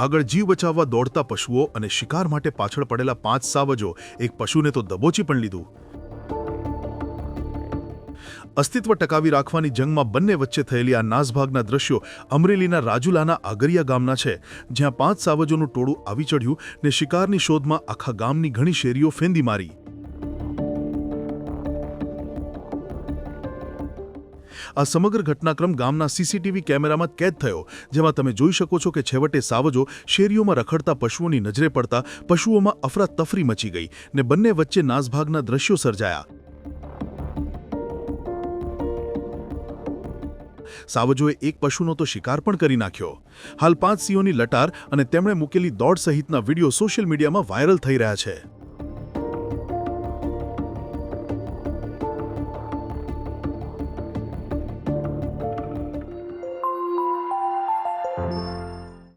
આગળ જીવ બચાવવા દોડતા પશુઓ અને શિકાર માટે પાછળ પડેલા 5 સાવજો એક પશુને તો દબોચી પણ લીધું. અસ્તિત્વ ટકાવી રાખવાની જંગમાં બંને વચ્ચે થયેલી આ નાસભાગના દ્રશ્યો અમરેલીના રાજુલાના આગરિયા ગામના છે, જ્યાં 5 સાવજોનું ટોળું આવી ચડ્યું ને શિકારની શોધમાં આખા ગામની ઘણી શેરીઓ ફેંદી મારી. આ સમગ્ર ઘટનાક્રમ ગામના સીસીટીવી કેમેરામાં કેદ થયો, જેમાં તમે જોઈ શકો છો કે છેવટે સાવજો શેરીઓમાં રખડતા પશુઓની નજરે પડતા પશુઓમાં અફરાતફરી મચી ગઈ ને બંને વચ્ચે નાસભાગના દ્રશ્યો સર્જાયા. સાવજોએ એક પશુનો તો શિકાર પણ કરી નાખ્યો. હાલ 5 સિંહોની લટાર અને તેમણે મૂકેલી દોડ સહિતના વિડીયો સોશિયલ મીડિયામાં વાયરલ થઈ રહ્યા છે.